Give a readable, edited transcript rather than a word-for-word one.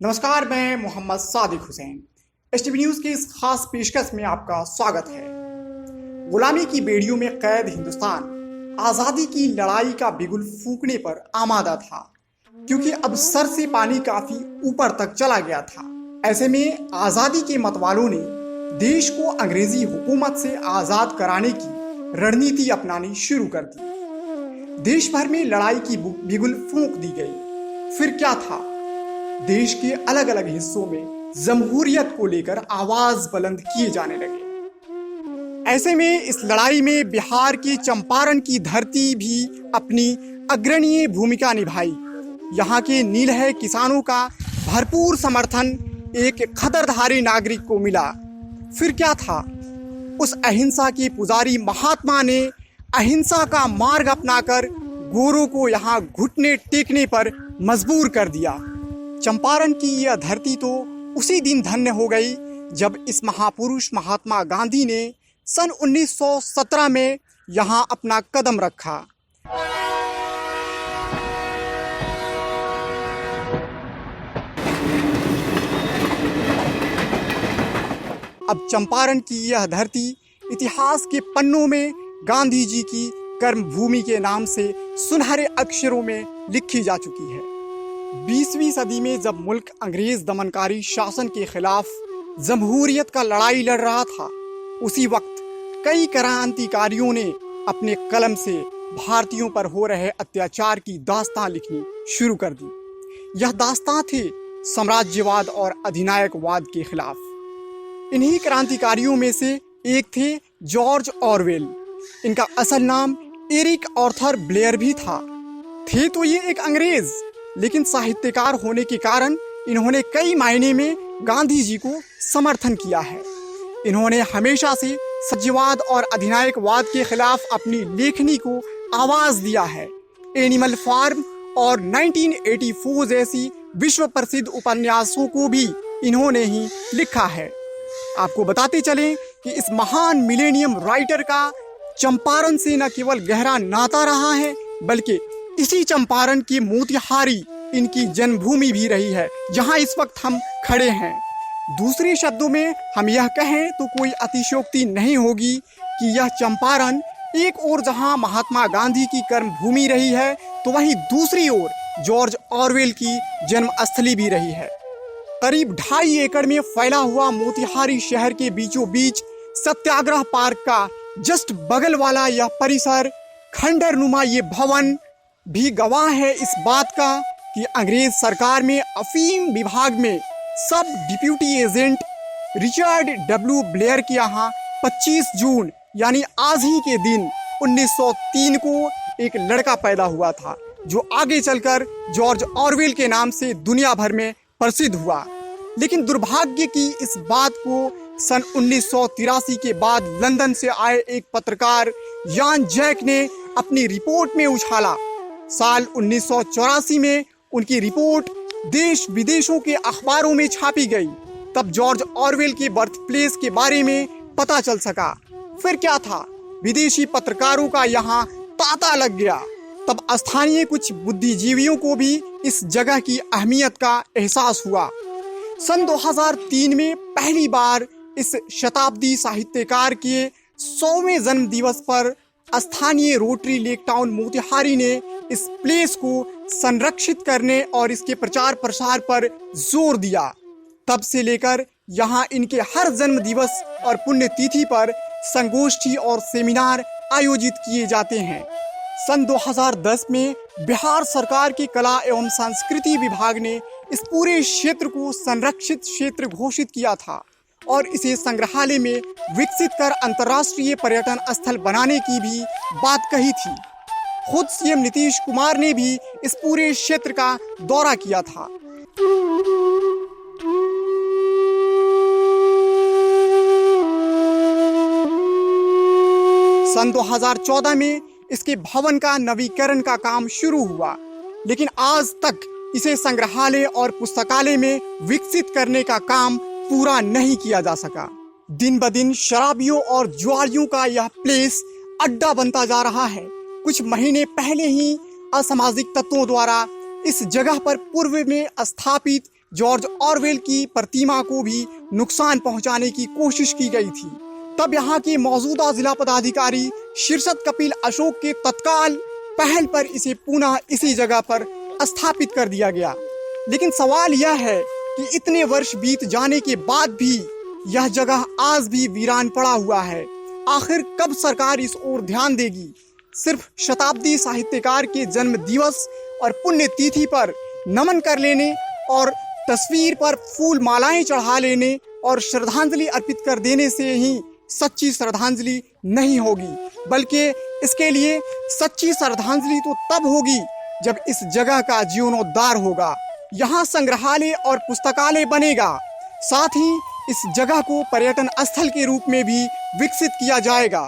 नमस्कार, मैं Mohammad Sadiq Hussain. STV news की इस खास पेशकश में आपका स्वागत है। गुलामी की बेड़ियों में कैद हिंदुस्तान आज़ादी की लड़ाई का बिगुल फूंकने पर आमादा था, क्योंकि अब सर से पानी काफ़ी ऊपर तक चला गया था। ऐसे में आज़ादी के मतवालों ने देश को अंग्रेजी हुकूमत से आज़ाद कराने की रणनीति अपनानी शुरू कर दी। देश भर में लड़ाई की बिगुल फूंक दी गई। फिर क्या था? देश के अलग अलग हिस्सों में जमहूरियत को लेकर आवाज बुलंद किए जाने लगे। ऐसे में इस लड़ाई में बिहार की चंपारण की धरती भी अपनी अग्रणीय भूमिका निभाई। यहाँ के नीलहे किसानों का भरपूर समर्थन एक खदरधारी नागरिक को मिला। फिर क्या था? उस अहिंसा के पुजारी महात्मा ने अहिंसा का मार्ग अपनाकर गोरों को यहाँ घुटने टेकने पर मजबूर कर दिया। चंपारण की यह धरती तो उसी दिन धन्य हो गई जब इस महापुरुष महात्मा गांधी ने सन 1917 में यहाँ अपना कदम रखा। अब चंपारण की यह धरती इतिहास के पन्नों में गांधी जी की कर्मभूमि के नाम से सुनहरे अक्षरों में लिखी जा चुकी है। 20वीं सदी में जब मुल्क अंग्रेज दमनकारी शासन के खिलाफ जमहूरियत का लड़ाई लड़ रहा था, उसी वक्त कई क्रांतिकारियों ने अपने कलम से भारतीयों पर हो रहे अत्याचार की दास्तां लिखनी शुरू कर दी। यह दास्तां थे साम्राज्यवाद और अधिनायकवाद के खिलाफ। इन्हीं क्रांतिकारियों में से एक थे जॉर्ज ऑरवेल। इनका असल नाम एरिक आर्थर ब्लेयर भी था। थे तो ये एक अंग्रेज, लेकिन साहित्यकार होने के कारण इन्होंने कई मायने में गांधी जी को समर्थन किया है। इन्होंने हमेशा से सत्यवाद और अधिनायकवाद के खिलाफ अपनी लेखनी को आवाज दिया है। एनिमल फार्म और 1984 जैसी विश्व प्रसिद्ध उपन्यासों को भी इन्होंने ही लिखा है। आपको बताते चलें कि इस महान मिलेनियम राइटर का चंपारण से न केवल गहरा नाता रहा है, बल्कि इसी चंपारण की मोतिहारी इनकी जन्मभूमि भी रही है, जहां इस वक्त हम खड़े हैं। दूसरे शब्दों में हम यह कहें तो कोई अतिशयोक्ति नहीं होगी कि यह चंपारण एक ओर जहां महात्मा गांधी की कर्मभूमि रही है, तो वहीं दूसरी ओर जॉर्ज ऑरवेल की जन्मस्थली भी रही है। करीब 2.5 एकड़ में फैला हुआ मोतिहारी शहर के बीचों बीच सत्याग्रह पार्क का जस्ट बगल वाला यह परिसर, खंडर नुमा ये भवन भी गवाह है इस बात का कि अंग्रेज सरकार में अफीम विभाग में सब deputy agent Richard W Blair के यहाँ 25 जून यानी आज ही के दिन 1903 को एक लड़का पैदा हुआ था, जो आगे चलकर जॉर्ज ऑरवेल के नाम से दुनिया भर में प्रसिद्ध हुआ। लेकिन दुर्भाग्य की इस बात को सन 1983 के बाद लंदन से आए एक पत्रकार यान जैक ने अपनी रिपोर्ट में उछाला। साल 1984 में उनकी रिपोर्ट देश विदेशों के अखबारों में छापी गई। तब जॉर्ज ऑरवेल के बर्थ प्लेस के बारे में पता चल सका। फिर क्या था? विदेशी पत्रकारों का यहाँ तांता लग गया। तब स्थानीय कुछ बुद्धिजीवियों को भी इस जगह की अहमियत का एहसास हुआ। सन 2003 में पहली बार इस शताब्दी साहित्यकार के 100वें जन्म दिवस पर स्थानीय रोटरी लेक टाउन मोतिहारी ने इस प्लेस को संरक्षित करने और इसके प्रचार प्रसार पर जोर दिया। तब से लेकर यहाँ इनके हर जन्म दिवस और पुण्यतिथि पर संगोष्ठी और सेमिनार आयोजित किए जाते हैं। सन 2010 में बिहार सरकार के कला एवं संस्कृति विभाग ने इस पूरे क्षेत्र को संरक्षित क्षेत्र घोषित किया था और इसे संग्रहालय में विकसित कर अंतर्राष्ट्रीय पर्यटन स्थल बनाने की भी बात कही थी। खुद सीएम नीतीश कुमार ने भी इस पूरे क्षेत्र का दौरा किया था। सन 2014 में इसके भवन का नवीकरण का काम शुरू हुआ, लेकिन आज तक इसे संग्रहालय और पुस्तकालय में विकसित करने का काम पूरा नहीं किया जा सका। दिन ब दिन शराबियों और जुआरियों का यह प्लेस अड्डा बनता जा रहा है। कुछ महीने पहले ही असामाजिक तत्वों द्वारा इस जगह पर पूर्व में स्थापित जॉर्ज ऑरवेल की प्रतिमा को भी नुकसान पहुंचाने की कोशिश की गई थी। तब यहाँ के मौजूदा जिला पदाधिकारी शीर्षद कपिल अशोक के तत्काल पहल पर इसे पुनः इसी जगह पर स्थापित कर दिया गया। लेकिन सवाल यह है कि इतने वर्ष बीत जाने के बाद भी यह जगह आज भी वीरान पड़ा हुआ है। आखिर कब सरकार इस ओर ध्यान देगी? सिर्फ शताब्दी साहित्यकार के जन्म दिवस और पुण्यतिथि पर नमन कर लेने और तस्वीर पर फूल मालाएं चढ़ा लेने और श्रद्धांजलि अर्पित कर देने से ही सच्ची श्रद्धांजलि नहीं होगी, बल्कि इसके लिए सच्ची श्रद्धांजलि तो तब होगी जब इस जगह का जीर्णोद्धार होगा, यहाँ संग्रहालय और पुस्तकालय बनेगा, साथ ही इस जगह को पर्यटन स्थल के रूप में भी विकसित किया जाएगा।